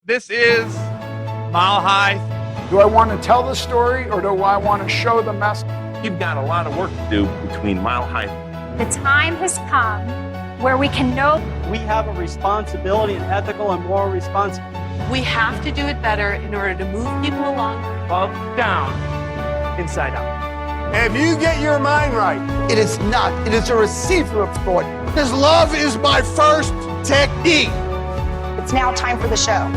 This is Mile High. Do I want to tell the story or do I want to show the message? You've got a lot of work to do between Mile High. The time has come where we can know we have a responsibility, an ethical and moral responsibility. We have to do it better in order to move people along. Up, down, inside out. If you get your mind right, it is not. It is a receiver of thought. Because love is my first technique. it's now time for the show.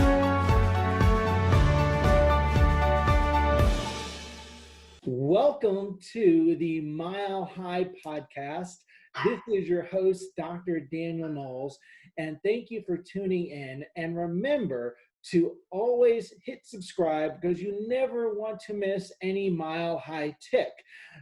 Welcome to the Mile High podcast. This is your host, Dr. Daniel Moguls, and thank you for tuning in. And remember to always hit subscribe because you never want to miss any Mile High tick.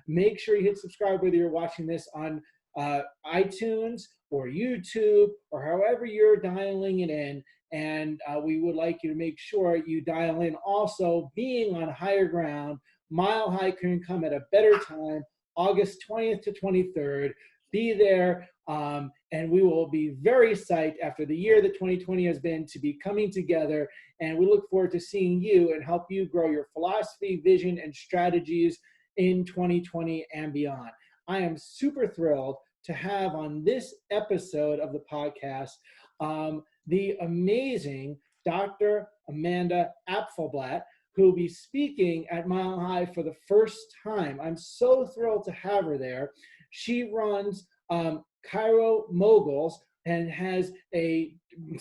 Make sure you hit subscribe whether you're watching this on iTunes or YouTube or however you're dialing it in. And we would like you to make sure you dial in also being on higher ground. Mile High can come at a better time, August 20th to 23rd. Be there, and we will be very psyched after the year that 2020 has been to be coming together, and we look forward to seeing you and help you grow your philosophy, vision, and strategies in 2020 and beyond. I am super thrilled to have on this episode of the podcast the amazing Dr. Amanda Apfelblat, who will be speaking at Mile High for the first time. I'm so thrilled to have her there. She runs Kairo Moguls and has a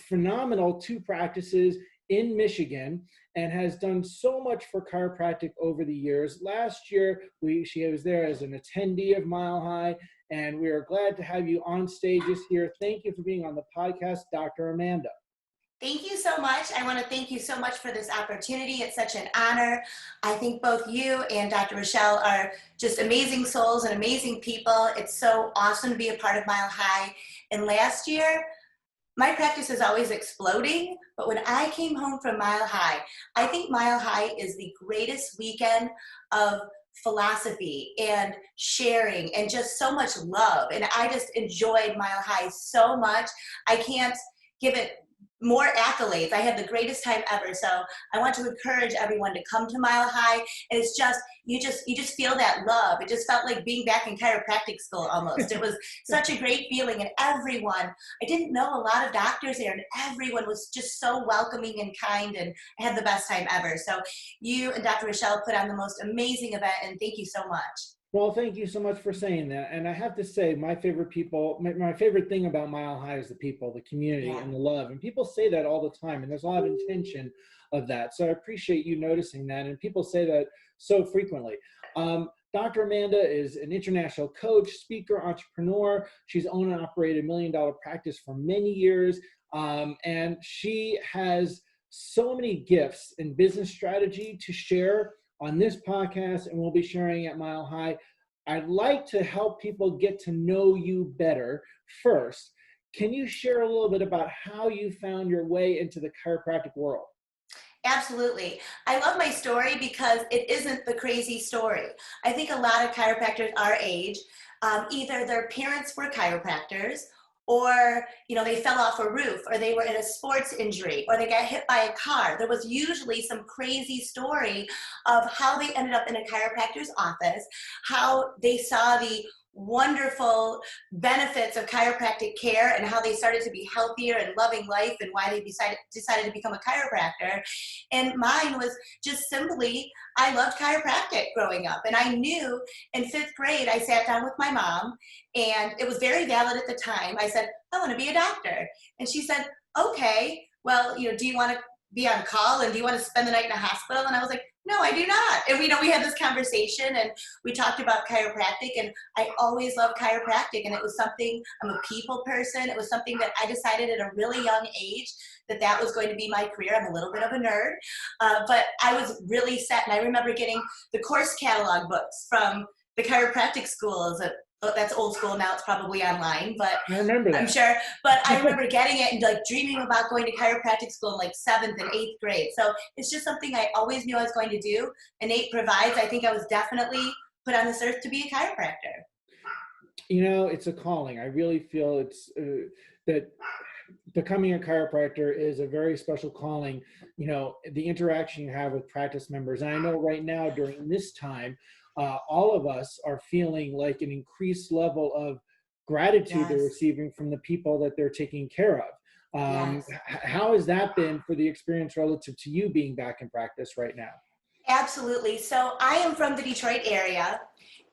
phenomenal 2 practices in Michigan and has done so much for chiropractic over the years. Last year, she was there as an attendee of Mile High, and we are glad to have you on stage this year. Thank you for being on the podcast, Dr. Amanda. Thank you so much. I want to thank you so much for this opportunity. It's such an honor. I think both you and Dr. Rochelle are just amazing souls and amazing people. It's so awesome to be a part of Mile High. And last year, my practice is always exploding, but when I came home from Mile High, I think Mile High is the greatest weekend of philosophy and sharing and just so much love. And I just enjoyed Mile High so much. I can't give it more accolades. I had the greatest time ever. So I want to encourage everyone to come to Mile High. And it's just, you just feel that love. It just felt like being back in chiropractic school almost. It was such a great feeling. And everyone, I didn't know a lot of doctors there, and everyone was just so welcoming and kind, and I had the best time ever. So you and Dr. Rochelle put on the most amazing event, and thank you so much. Well, thank you so much for saying that. And I have to say, my favorite thing about Mile High is the people, the community, and the love. And people say that all the time, and there's a lot of intention of that. So I appreciate you noticing that. And people say that so frequently. Dr. Amanda is an international coach, speaker, entrepreneur. She's owned and operated a $1 million practice for many years. And she has so many gifts in business strategy to share on this podcast, and we'll be sharing at Mile High. I'd like to help people get to know you better first. Can you share a little bit about how you found your way into the chiropractic world? Absolutely. I love my story because it isn't the crazy story. I think a lot of chiropractors our age, either their parents were chiropractors, or, they fell off a roof, or they were in a sports injury, or they got hit by a car. There was usually some crazy story of how they ended up in a chiropractor's office, how they saw the wonderful benefits of chiropractic care and how they started to be healthier and loving life, and why they decided to become a chiropractor. And mine was just simply, I loved chiropractic growing up. And I knew in 5th grade, I sat down with my mom, and it was very valid at the time. I said, I want to be a doctor. And she said, okay, well, do you want to be on call, and do you want to spend the night in a hospital? And I was like, no, I do not. And we had this conversation, and we talked about chiropractic, and I always loved chiropractic. And it was something, I'm a people person. It was something that I decided at a really young age that was going to be my career. I'm a little bit of a nerd, but I was really set. And I remember getting the course catalog books from the chiropractic schools. That's old school now. It's probably online, but I remember that. I'm sure. But I remember getting it and dreaming about going to chiropractic school in 7th and 8th grade. So it's just something I always knew I was going to do. Innate provides. I think I was definitely put on this earth to be a chiropractor. It's a calling. I really feel it's that becoming a chiropractor is a very special calling. You know, the interaction you have with practice members. And I know right now during this time, all of us are feeling like an increased level of gratitude they're receiving from the people that they're taking care of. How has that been for the experience relative to you being back in practice right now? Absolutely. So I am from the Detroit area,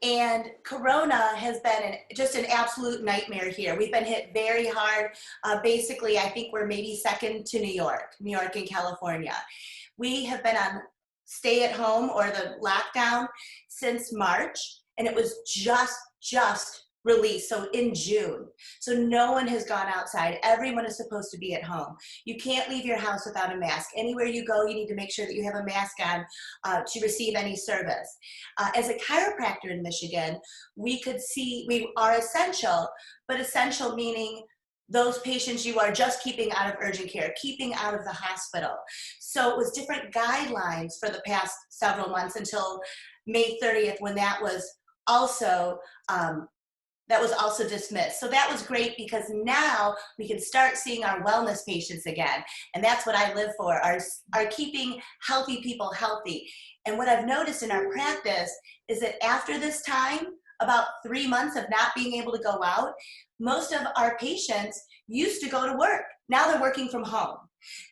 and Corona has been just an absolute nightmare here. We've been hit very hard. Basically, I think we're maybe second to New York and California. We have been on stay at home or the lockdown since March, and it was just released, so in June. So no one has gone outside. Everyone is supposed to be at home. You can't leave your house without a mask. Anywhere you go, you need to make sure that you have a mask on to receive any service. As a chiropractor in Michigan, we are essential, but essential meaning those patients you are just keeping out of urgent care, keeping out of the hospital. So it was different guidelines for the past several months until May 30th, when that was also dismissed. So that was great, because now we can start seeing our wellness patients again. And that's what I live for, are keeping healthy people healthy. And what I've noticed in our practice is that after this time, about 3 months of not being able to go out, most of our patients used to go to work. Now they're working from home.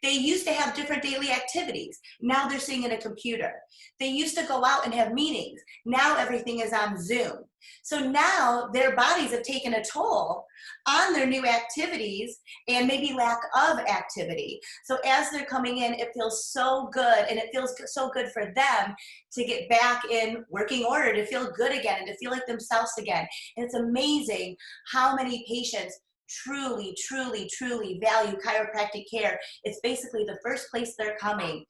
They used to have different daily activities. Now they're sitting at a computer. They used to go out and have meetings. Now everything is on Zoom. So now their bodies have taken a toll on their new activities and maybe lack of activity. So as they're coming in, it feels so good, and it feels so good for them to get back in working order, to feel good again and to feel like themselves again. And it's amazing how many patients truly value chiropractic care. It's basically the first place they're coming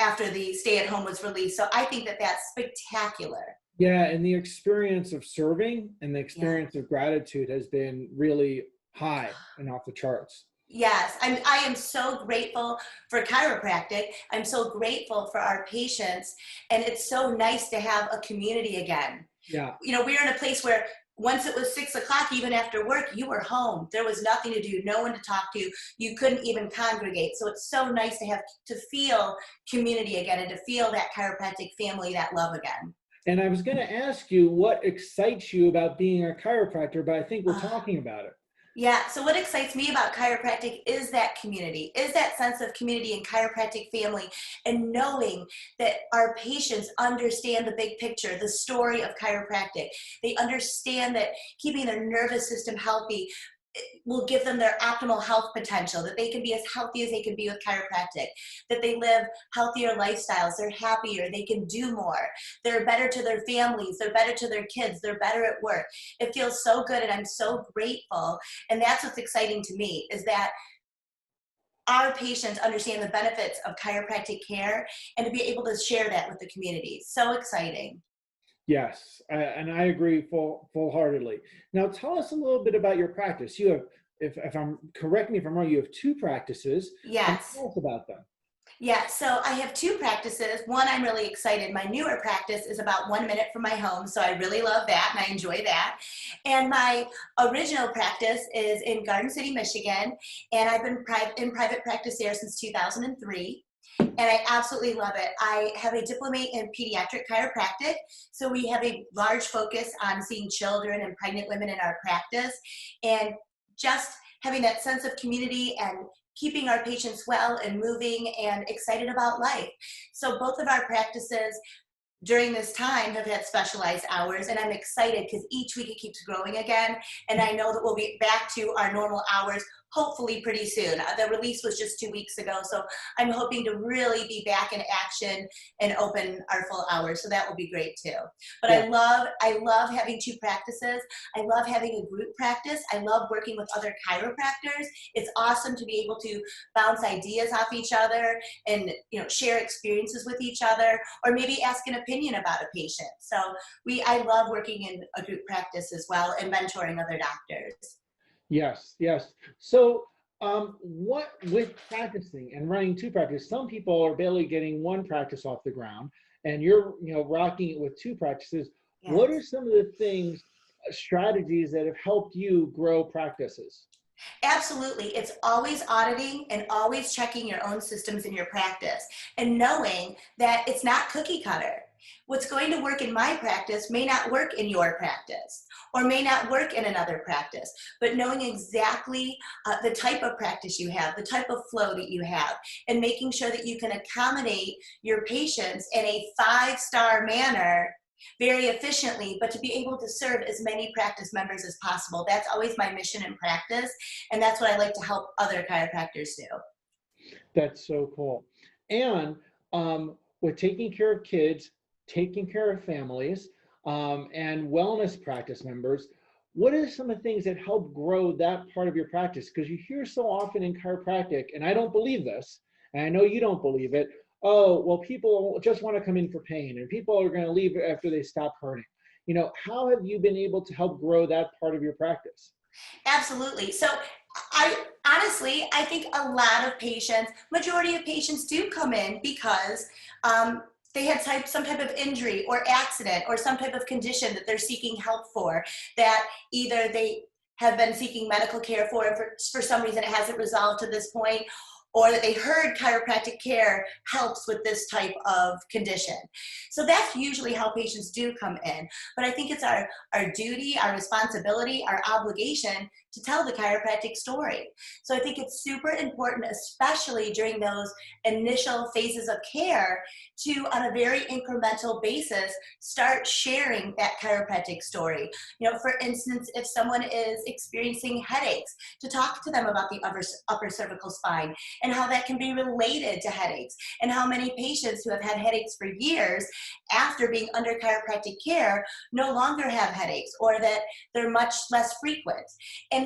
after the stay-at-home was released. So I think that that's spectacular. Yeah, and the experience of serving and the experience of gratitude has been really high and off the charts. Yes, I am so grateful for chiropractic. I'm so grateful for our patients, and it's so nice to have a community again. Yeah. You know, we're in a place where once it was 6 o'clock, even after work, you were home. There was nothing to do, no one to talk to. You couldn't even congregate. So it's so nice to feel community again, and to feel that chiropractic family, that love again. And I was going to ask you what excites you about being a chiropractor, but I think we're talking about it. Yeah, so what excites me about chiropractic is that community, is that sense of community and chiropractic family, and knowing that our patients understand the big picture, the story of chiropractic. They understand that keeping their nervous system healthy will give them their optimal health potential, that they can be as healthy as they can be with chiropractic, that they live healthier lifestyles, they're happier, they can do more, they're better to their families, they're better to their kids, they're better at work. It feels so good, and I'm so grateful. And that's what's exciting to me, is that our patients understand the benefits of chiropractic care, and to be able to share that with the community. So exciting. Yes, and I agree full-heartedly. Now, tell us a little bit about your practice. You have, if I'm correct me if I'm wrong, you have 2 practices. Yes. Tell us about them. Yeah, so I have 2 practices. One, I'm really excited. My newer practice is about 1 minute from my home, so I really love that, and I enjoy that. And my original practice is in Garden City, Michigan, and I've been in private practice there since 2003. And I absolutely love it. I have a diploma in pediatric chiropractic, so we have a large focus on seeing children and pregnant women in our practice, and just having that sense of community and keeping our patients well and moving and excited about life. So both of our practices during this time have had specialized hours, and I'm excited because each week it keeps growing again, and I know that we'll be back to our normal hours hopefully pretty soon. The release was just 2 weeks ago, so I'm hoping to really be back in action and open our full hours, so that will be great too. But yeah. I love having 2 practices. I love having a group practice. I love working with other chiropractors. It's awesome to be able to bounce ideas off each other and, you know, share experiences with each other, or maybe ask an opinion about a patient. So I love working in a group practice as well, and mentoring other doctors. Yes, yes. So what with practicing and running 2 practices, some people are barely getting 1 practice off the ground, and you're, you know, rocking it with 2 practices. Yes. What are some of the things, strategies that have helped you grow practices? Absolutely. It's always auditing and always checking your own systems in your practice and knowing that it's not cookie cutter. What's going to work in my practice may not work in your practice or may not work in another practice, but knowing exactly the type of practice you have, the type of flow that you have, and making sure that you can accommodate your patients in a 5-star manner very efficiently, but to be able to serve as many practice members as possible. That's always my mission in practice, and that's what I like to help other chiropractors do. That's so cool. And with taking care of kids, taking care of families, and wellness practice members, what are some of the things that help grow that part of your practice? Because you hear so often in chiropractic, and I don't believe this, and I know you don't believe it, oh, well, people just want to come in for pain, and people are going to leave after they stop hurting. You know, how have you been able to help grow that part of your practice? Absolutely. So I think a lot of patients, majority of patients do come in because they had some type of injury or accident or some type of condition that they're seeking help for, that either they have been seeking medical care for, and for some reason it hasn't resolved to this point, or that they heard chiropractic care helps with this type of condition. So that's usually how patients do come in. But I think it's our duty, our responsibility, our obligation to tell the chiropractic story. So I think it's super important, especially during those initial phases of care, to, on a very incremental basis, start sharing that chiropractic story. You know, for instance, if someone is experiencing headaches, to talk to them about the upper cervical spine and how that can be related to headaches, and how many patients who have had headaches for years after being under chiropractic care no longer have headaches, or that they're much less frequent. And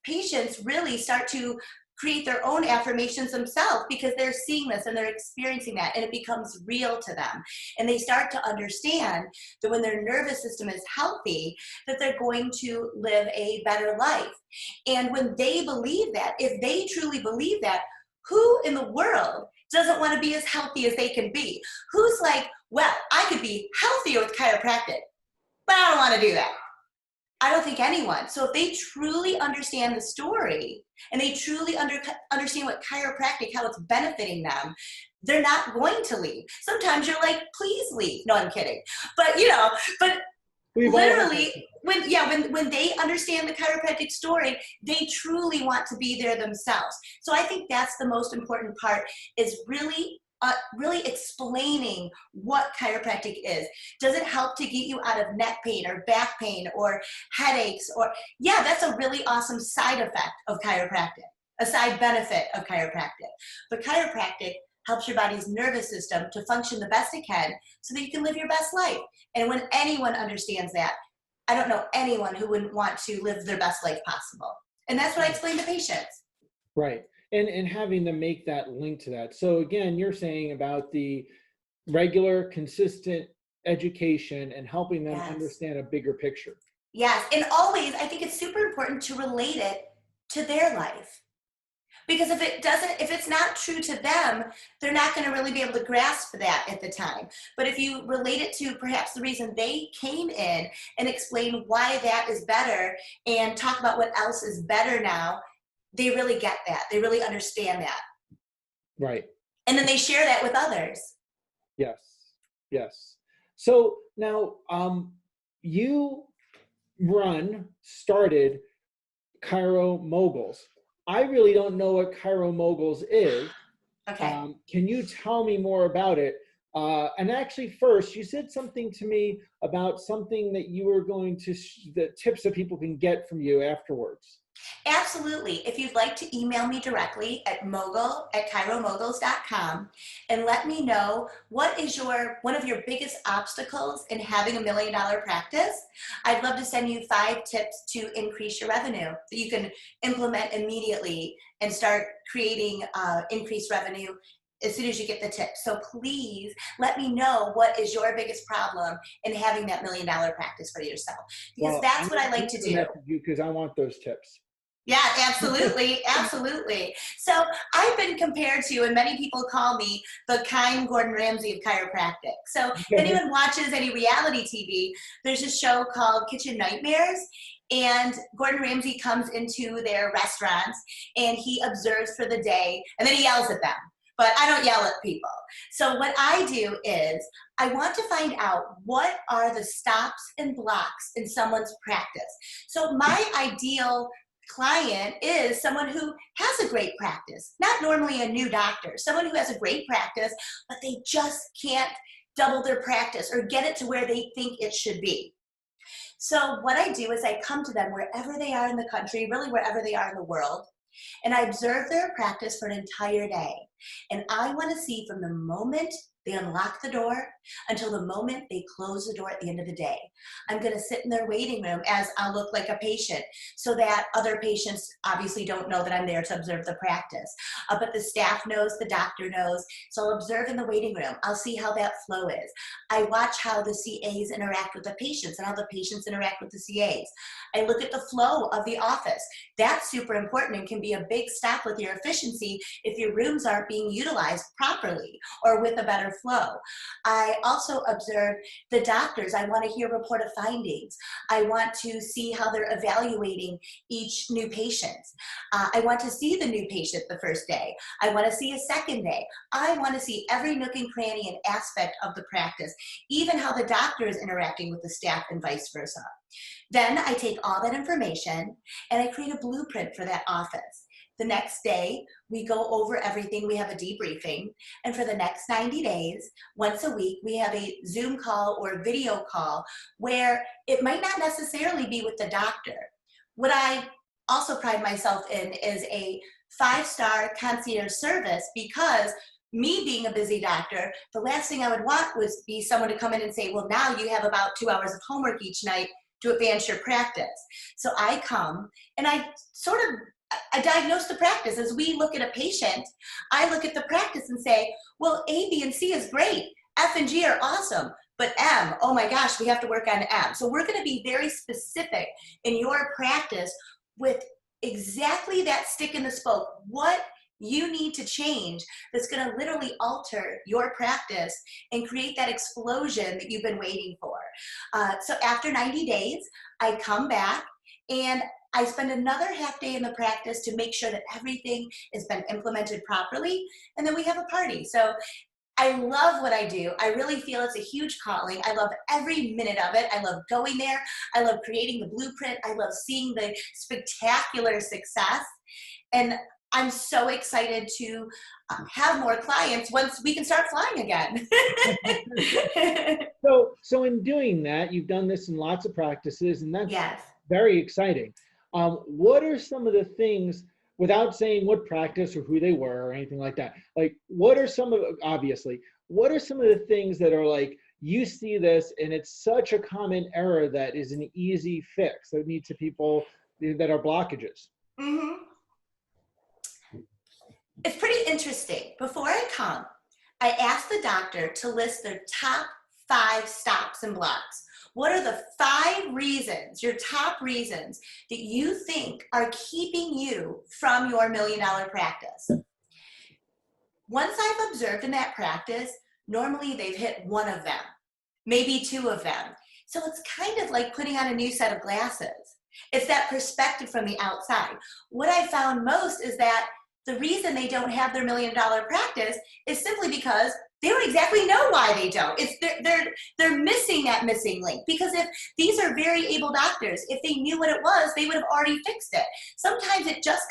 patients really start to create their own affirmations themselves because they're seeing this and they're experiencing that, and it becomes real to them. And they start to understand that when their nervous system is healthy, that they're going to live a better life. And when they believe that, if they truly believe that, who in the world doesn't want to be as healthy as they can be? Who's like, well, I could be healthier with chiropractic, but I don't want to do that. I don't think anyone. So if they truly understand the story and they truly understand what chiropractic, how it's benefiting them, they're not going to leave. Sometimes you're like, please leave. No, I'm kidding. But literally, when they understand the chiropractic story, they truly want to be there themselves. So I think that's the most important part, is really explaining what chiropractic is. Does it help to get you out of neck pain or back pain or headaches? Or, yeah, that's a really awesome side effect of chiropractic, a side benefit of chiropractic. But chiropractic helps your body's nervous system to function the best it can so that you can live your best life. And when anyone understands that, I don't know anyone who wouldn't want to live their best life possible. And that's what I explain to patients. Right. And having them make that link to that. So again, you're saying about the regular, consistent education and helping them understand a bigger picture. Yes. And always, I think it's super important to relate it to their life. Because if it's not true to them, they're not going to really be able to grasp that at the time. But if you relate it to perhaps the reason they came in and explain why that is better and talk about what else is better now, they really get that. They really understand that. Right. And then they share that with others. Yes. Yes. So now you started Kairo Moguls. I really don't know what Kairo Moguls is. Okay. Can you tell me more about it? And actually, first, you said something to me about something that you were going to, the tips that people can get from you afterwards. Absolutely. If you'd like to email me directly at mogul@chiromoguls.com and let me know what is one of your biggest obstacles in having $1 million practice, I'd love to send you 5 tips to increase your revenue that you can implement immediately and start creating increased revenue as soon as you get the tips. So please let me know what is your biggest problem in having that $1 million practice for yourself, because that's what I like to do. Because I want those tips. Yeah, absolutely, absolutely. So I've been compared to, and many people call me the kind Gordon Ramsay of chiropractic. So if anyone watches any reality TV, there's a show called Kitchen Nightmares, and Gordon Ramsay comes into their restaurants and he observes for the day, and then he yells at them. But I don't yell at people. So what I do is I want to find out what are the stops and blocks in someone's practice. So my ideal client is someone who has a great practice, not normally a new doctor, someone who has a great practice, but they just can't double their practice or get it to where they think it should be. So what I do is I come to them wherever they are in the country, really wherever they are in the world, and I observe their practice for an entire day. And I want to see from the moment they unlock the door until the moment they close the door at the end of the day. I'm going to sit in their waiting room as I'll look like a patient so that other patients obviously don't know that I'm there to observe the practice. But the staff knows, the doctor knows. So I'll observe in the waiting room. I'll see how that flow is. I watch how the CAs interact with the patients and how the patients interact with the CAs. I look at the flow of the office. That's super important and can be a big stop with your efficiency if your rooms aren't being utilized properly or with a better flow. I also observe the doctors. I want to hear a report of findings. I want to see how they're evaluating each new patient. I want to see the new patient the first day. I want to see a second day. I want to see every nook and cranny and aspect of the practice, even how the doctor is interacting with the staff and vice versa. Then I take all that information and I create a blueprint for that office. The next day, we go over everything. We have a debriefing. And for the next 90 days, once a week, we have a Zoom call or a video call where it might not necessarily be with the doctor. What I also pride myself in is a 5-star concierge service, because me being a busy doctor, the last thing I would want was be someone to come in and say, well, now you have about 2 hours of homework each night to advance your practice. So I come and I diagnose the practice. As we look at a patient, I look at the practice and say, well, A, B, and C is great. F and G are awesome. But M, oh my gosh, we have to work on M. So we're going to be very specific in your practice with exactly that stick in the spoke. What you need to change that's going to literally alter your practice and create that explosion that you've been waiting for. So after 90 days, I come back and I spend another half day in the practice to make sure that everything has been implemented properly, and then we have a party. So I love what I do. I really feel it's a huge calling. I love every minute of it. I love going there. I love creating the blueprint. I love seeing the spectacular success. And I'm so excited to have more clients once we can start flying again. So in doing that, you've done this in lots of practices, and that's Yes. very exciting. What are some of the things, without saying what practice or who they were or anything like that, like what are some of, obviously, what are some of the things that are like, you see this and it's such a common error that is an easy fix that needs to people that are blockages? Mm-hmm. It's pretty interesting. Before I come, I ask the doctor to list their top 5 stops and blocks. What are the 5 reasons, your top reasons, that you think are keeping you from your $1 million practice? Once I've observed in that practice, normally they've hit 1 of them, maybe 2 of them. So it's kind of like putting on a new set of glasses. It's that perspective from the outside. What I found most is that the reason they don't have their $1 million practice is simply because they don't exactly know why they don't. It's they're missing that missing link, because if these are very able doctors, if they knew what it was, they would have already fixed it. Sometimes it just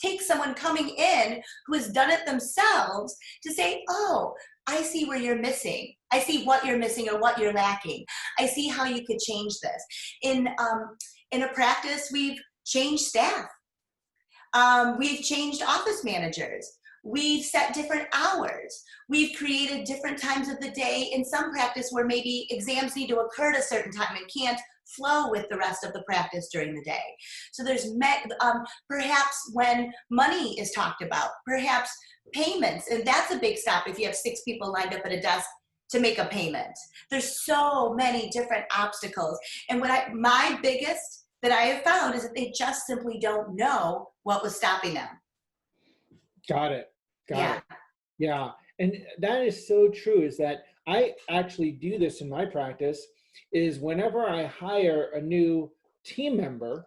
takes someone coming in who has done it themselves to say, oh, I see where you're missing. I see what you're missing or what you're lacking. I see how you could change this. In a practice, we've changed staff. We've changed office managers. We've set different hours. We've created different times of the day in some practice where maybe exams need to occur at a certain time and can't flow with the rest of the practice during the day. So there's perhaps when money is talked about, perhaps payments, and that's a big stop if you have 6 people lined up at a desk to make a payment. There's so many different obstacles. And my biggest that I have found is that they just simply don't know what was stopping them. Got it. Yeah. Yeah. And that is so true, is that I actually do this in my practice, is whenever I hire a new team member,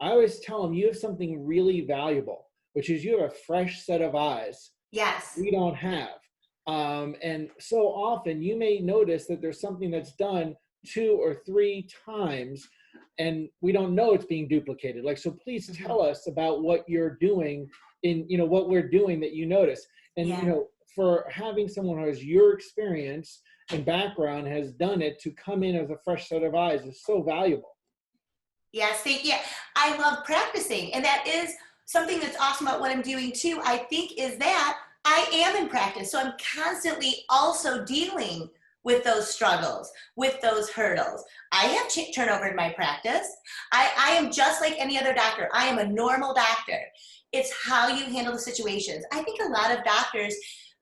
I always tell them, you have something really valuable, which is you have a fresh set of eyes Yes. we don't have. And so often you may notice that there's something that's done 2 or 3 times and we don't know it's being duplicated. Like, so please tell us about what you're doing in, you know, what we're doing that you notice. And, Yeah. you know, for having someone who has your experience and background has done it to come in as a fresh set of eyes is so valuable. Yes, thank you. I love practicing, and that is something that's awesome about what I'm doing too, I think, is that I am in practice. So I'm constantly also dealing with those struggles, with those hurdles. I have turnover in my practice. I am just like any other doctor. I am a normal doctor. It's how you handle the situations. I think a lot of doctors,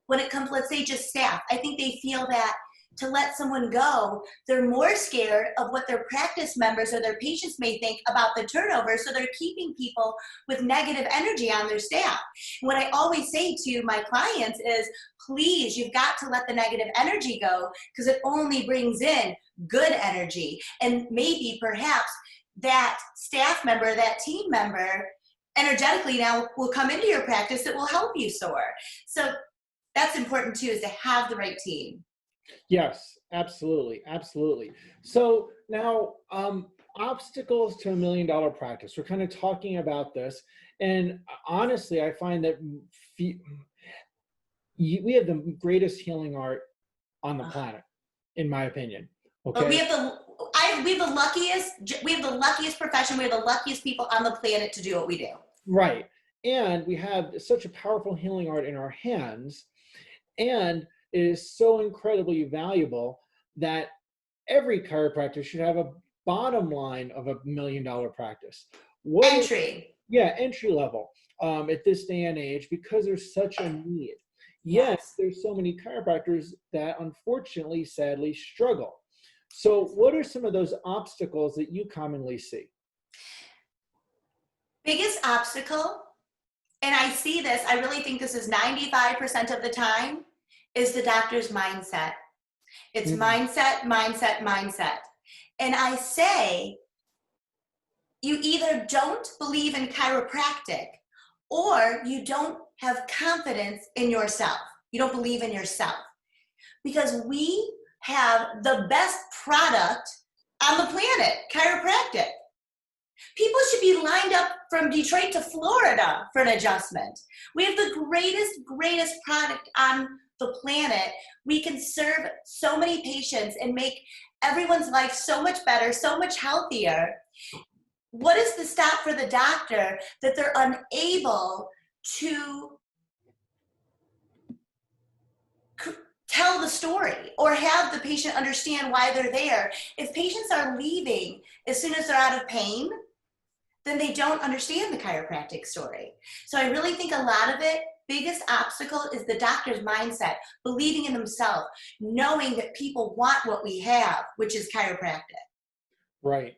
when it comes, let's say just staff, I think they feel that to let someone go, they're more scared of what their practice members or their patients may think about the turnover, so they're keeping people with negative energy on their staff. What I always say to my clients is, please, you've got to let the negative energy go, because it only brings in good energy. And maybe perhaps that staff member, that team member, energetically now will come into your practice that will help you soar. So that's important too, is to have the right team. Yes, absolutely. Absolutely. So now, obstacles to $1 million practice. We're kind of talking about this. And honestly, I find that we have the greatest healing art on the planet, in my opinion. Okay. But we have the luckiest profession. We have the luckiest people on the planet to do what we do. Right. And we have such a powerful healing art in our hands. And it is so incredibly valuable that every chiropractor should have a bottom line of $1 million practice. Entry level at this day and age, because there's such a need. Yes, there's so many chiropractors that unfortunately, sadly, struggle. So what are some of those obstacles that you commonly see? Biggest obstacle, and I see this, I really think this is 95% of the time, is the doctor's mindset. It's mindset, mindset, mindset. And I say, you either don't believe in chiropractic or you don't have confidence in yourself. You don't believe in yourself. Because we have the best product on the planet, chiropractic. People should be lined up from Detroit to Florida for an adjustment. We have the greatest product on the planet. We can serve so many patients and make everyone's life so much better, so much healthier. What is the stop for the doctor that they're unable to tell the story or have the patient understand why they're there? If patients are leaving as soon as they're out of pain, then they don't understand the chiropractic story. So I really think a lot of it, biggest obstacle is the doctor's mindset, believing in themselves, knowing that people want what we have, which is chiropractic. Right.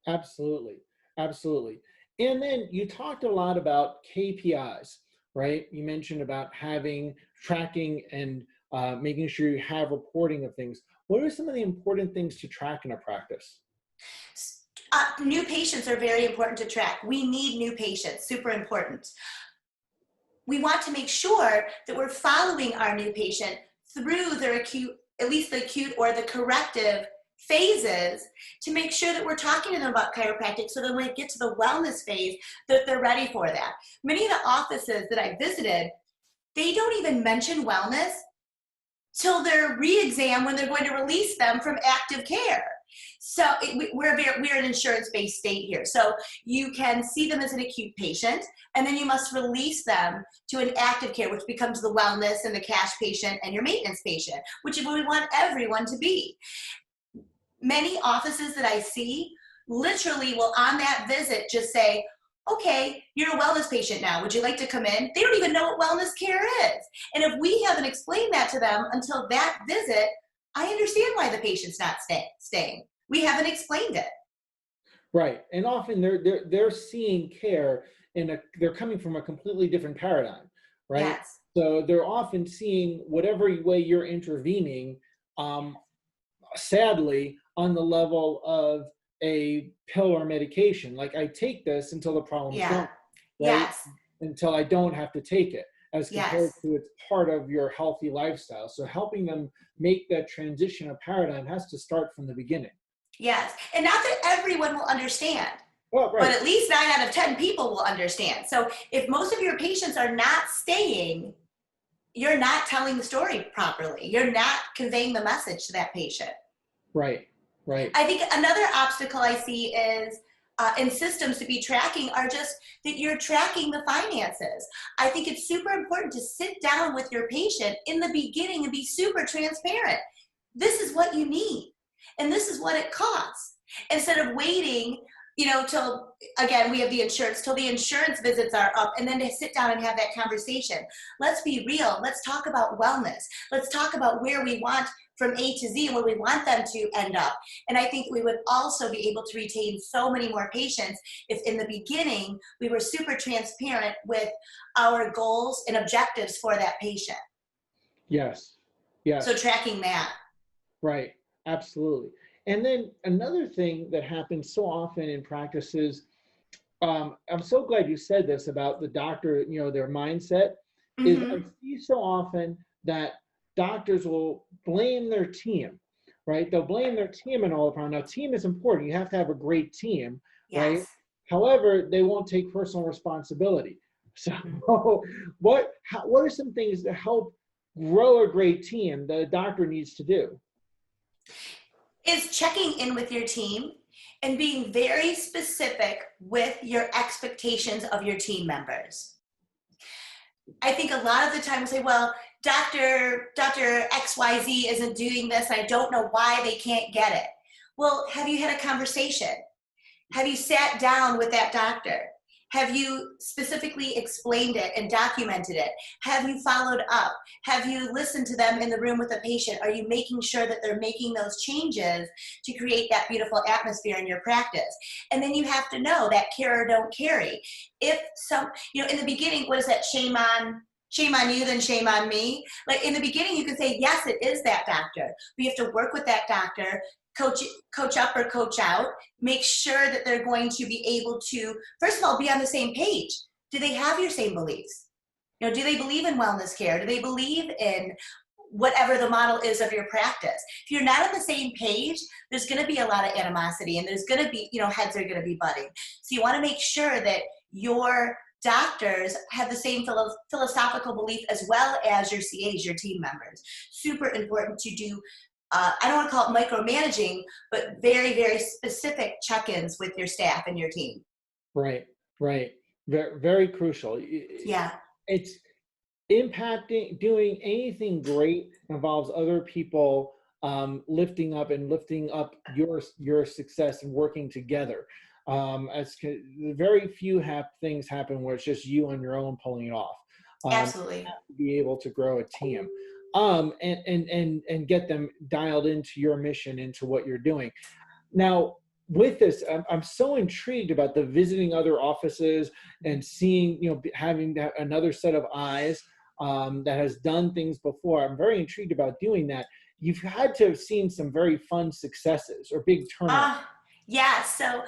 Absolutely. And then you talked a lot about KPIs, right? You mentioned about tracking and making sure you have reporting of things. What are some of the important things to track in a practice? New patients are very important to track. We need new patients, super important. We want to make sure that we're following our new patient through their acute, at least the acute or the corrective phases, to make sure that we're talking to them about chiropractic, so that when we get to the wellness phase, that they're ready for that. Many of the offices that I visited, they don't even mention wellness till their re-exam when they're going to release them from active care. So we're an insurance-based state here. So you can see them as an acute patient, and then you must release them to an active care, which becomes the wellness and the cash patient and your maintenance patient, which is what we want everyone to be. Many offices that I see literally will on that visit just say, okay, you're a wellness patient now. Would you like to come in? They don't even know what wellness care is. And if we haven't explained that to them until that visit, I understand why the patient's not staying. We haven't explained it. Right. And often they're seeing care they're coming from a completely different paradigm, right? Yes. So they're often seeing whatever way you're intervening, sadly, on the level of a pill or medication. Like, I take this until the problem's Yeah. gone, right? Yes. Until I don't have to take it, as compared Yes. to it's part of your healthy lifestyle. So helping them make that transition of paradigm has to start from the beginning. Yes. And not that everyone will understand. Well, right. But at least 9 out of 10 people will understand. So if most of your patients are not staying, you're not telling the story properly. You're not conveying the message to that patient. Right, right. I think another obstacle I see is in systems to be tracking are just that you're tracking the finances. I think it's super important to sit down with your patient in the beginning and be super transparent. This is what you need, and this is what it costs. Instead of waiting, till, again, we have the insurance, till the insurance visits are up, and then to sit down and have that conversation. Let's be real. Let's talk about wellness. Let's talk about where we want from A to Z and where we want them to end up. And I think we would also be able to retain so many more patients if in the beginning we were super transparent with our goals and objectives for that patient. Yes. Yes. So tracking that. Right. Absolutely. And then another thing that happens so often in practices, I'm so glad you said this about the doctor, their mindset, is I see so often that doctors will blame their team, right? They'll blame their team and all the problem. Now, team is important. You have to have a great team, right? Yes. However, they won't take personal responsibility. So what are some things to help grow a great team that a doctor needs to do? Is checking in with your team and being very specific with your expectations of your team members. I think a lot of the time we say, well, Dr. XYZ isn't doing this. I don't know why they can't get it. Well, have you had a conversation? Have you sat down with that doctor? Have you specifically explained it and documented it? Have you followed up? Have you listened to them in the room with the patient? Are you making sure that they're making those changes to create that beautiful atmosphere in your practice? And then you have to know that care or don't carry. If in the beginning, what is that? Shame on you, then shame on me. Like in the beginning, you can say, yes, it is that doctor. We have to work with that doctor, coach up or coach out, make sure that they're going to be able to, first of all, be on the same page. Do they have your same beliefs? Do they believe in wellness care? Do they believe in whatever the model is of your practice? If you're not on the same page, there's going to be a lot of animosity, and there's going to be, heads are going to be butting. So you want to make sure that your doctors have the same philosophical belief as well as your CAs, your team members. Super important to do, I don't want to call it micromanaging, but very, very specific check-ins with your staff and your team. Right, right. Very, very crucial. Yeah. It's impacting, doing anything great involves other people lifting up your success and working together. Very few things happen where it's just you on your own pulling it off. Absolutely. You have to be able to grow a team and get them dialed into your mission, into what you're doing. Now, with this, I'm so intrigued about the visiting other offices and seeing, having another set of eyes that has done things before. I'm very intrigued about doing that. You've had to have seen some very fun successes or big turnarounds. Yeah. So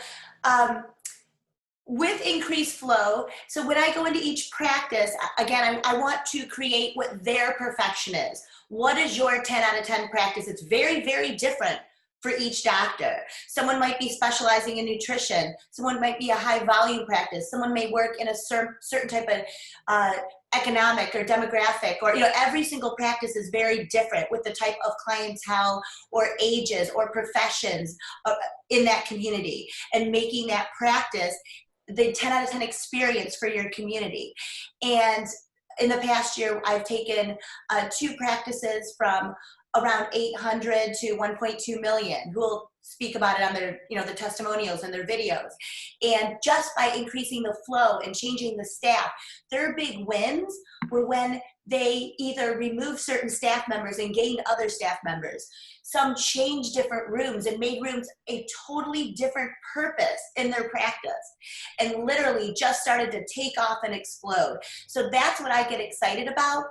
with increased flow, so when I go into each practice, again, I want to create what their perfection is. What is your 10 out of 10 practice? It's very, very different for each doctor. Someone might be specializing in nutrition. Someone might be a high volume practice. Someone may work in a certain type of economic or demographic, or every single practice is very different with the type of clientele or ages or professions in that community, and making that practice the 10 out of 10 experience for your community. And in the past year, I've taken 2 practices from around 800 to 1.2 million who will speak about it on their, the testimonials and their videos. And just by increasing the flow and changing the staff, their big wins were when they either removed certain staff members and gained other staff members. Some changed different rooms and made rooms a totally different purpose in their practice, and literally just started to take off and explode. So that's what I get excited about.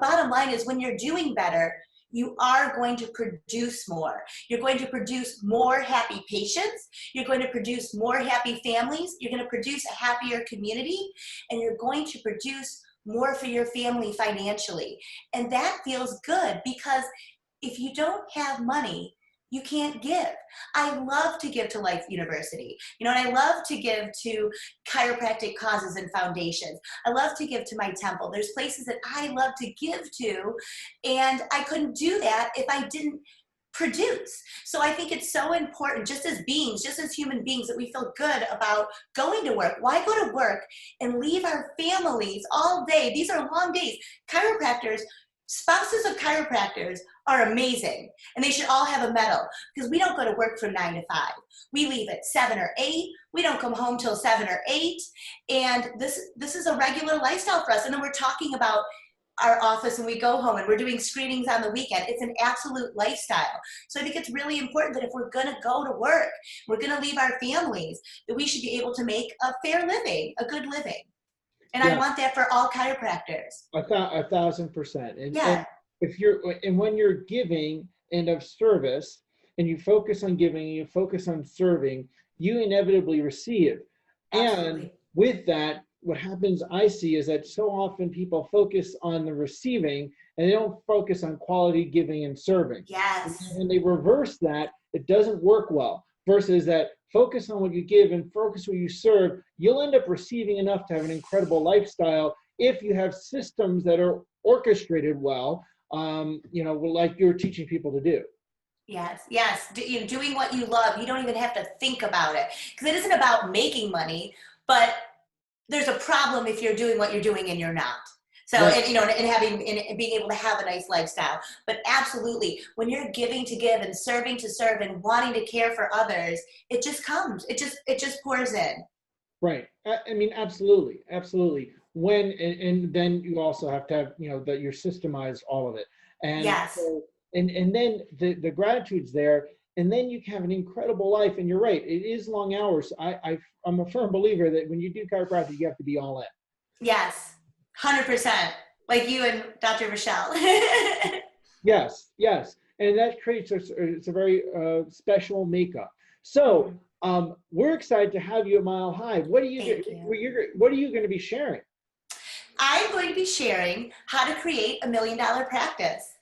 Bottom line is, when you're doing better, you are going to produce more. You're going to produce more happy patients. You're going to produce more happy families. You're going to produce a happier community, and you're going to produce more for your family financially. And that feels good, because if you don't have money, you can't give. I love to give to Life University, and I love to give to chiropractic causes and foundations. I love to give to my temple. There's places that I love to give to, and I couldn't do that if I didn't produce. So I think it's so important, just as beings, just as human beings, that we feel good about going to work. Why go to work and leave our families all day? These are long days. Chiropractors, spouses of chiropractors, are amazing, and they should all have a medal, because we don't go to work from 9 to 5. We leave at 7 or 8. We don't come home till 7 or 8, and this is a regular lifestyle for us. And then we're talking about our office and we go home and we're doing screenings on the weekend. It's an absolute lifestyle. So I think it's really important that if we're going to go to work, we're going to leave our families, that we should be able to make a fair living, a good living. And I want that for all chiropractors. 1,000%. And, yeah. and when you're giving and of service, and you focus on giving, and you focus on serving, you inevitably receive. Absolutely. And with that, what happens, I see, is that so often people focus on the receiving and they don't focus on quality giving and serving. Yes. And when they reverse that, it doesn't work well. Versus that, focus on what you give and focus what you serve, you'll end up receiving enough to have an incredible lifestyle if you have systems that are orchestrated well, like you're teaching people to do. Yes, yes. Doing what you love, you don't even have to think about it, because it isn't about making money, but there's a problem if you're doing what you're doing and you're not. So, right. and being able to have a nice lifestyle. But absolutely, when you're giving to give and serving to serve and wanting to care for others, it just comes. It just pours in. Right. I mean, absolutely, absolutely. And then you also have to have, that you're systemized all of it. And yes. So, and then the gratitude's there, and then you can have an incredible life. And you're right, it is long hours. I'm a firm believer that when you do chiropractic, you have to be all in. Yes, 100%. Like you and Dr. Rochelle. Yes, yes. And that creates it's a very special makeup. So we're excited to have you at Mile High. What are you going to be sharing? I'm going to be sharing how to create $1 million practice.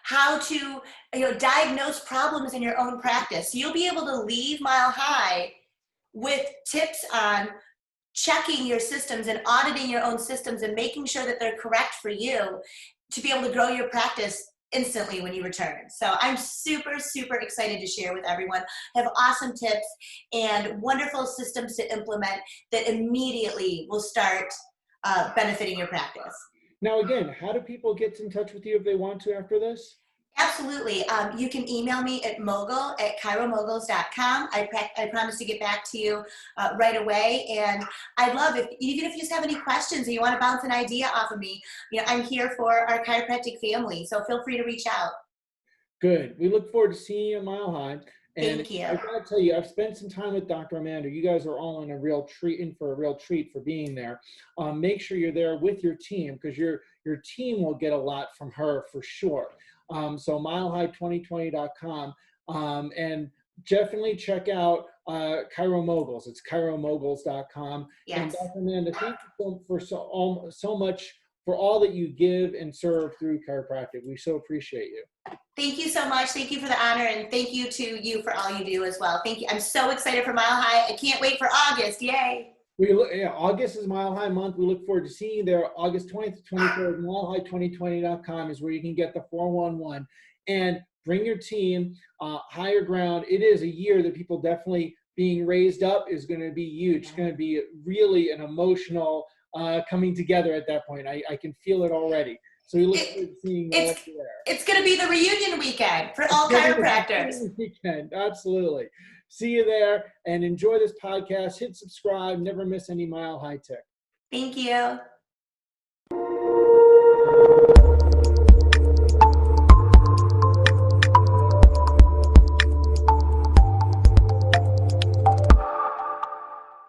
How to diagnose problems in your own practice. So you'll be able to leave Mile High with tips on checking your systems and auditing your own systems and making sure that they're correct for you to be able to grow your practice instantly when you return. So I'm super, super excited to share with everyone. I have awesome tips and wonderful systems to implement that immediately will start benefiting your practice. Now, again, how do people get in touch with you if they want to after this? Absolutely. You can email me at mogul@chairomoguls.com. I promise to get back to you right away. And I'd love even if you just have any questions or you want to bounce an idea off of me, I'm here for our chiropractic family. So feel free to reach out. Good. We look forward to seeing you at Mile High. And Thank you. I gotta tell you, I've spent some time with Dr. Amanda. You guys are all in for a real treat for being there. Make sure you're there with your team, because your team will get a lot from her for sure. So milehigh2020.com, and definitely check out Kairo Moguls. It's chiromoguls.com. Yes. And Dr. Amanda, thank you for so much for all that you give and serve through chiropractic. We so appreciate you. Thank you so much. Thank you for the honor, and thank you to you for all you do as well. Thank you. I'm so excited for Mile High. I can't wait for August. Yay. August is Mile High month. We look forward to seeing you there. August 20th to 23rd, milehigh2020.com is where you can get the 411. And bring your team, higher ground. It is a year that people definitely being raised up is going to be huge. It's going to be really an emotional coming together at that point. I can feel it already. So we look forward to seeing you all It's there. it's going to be the reunion weekend for all chiropractors. Weekend, absolutely. See you there and enjoy this podcast. Hit subscribe. Never miss any Mile High Tech. Thank you.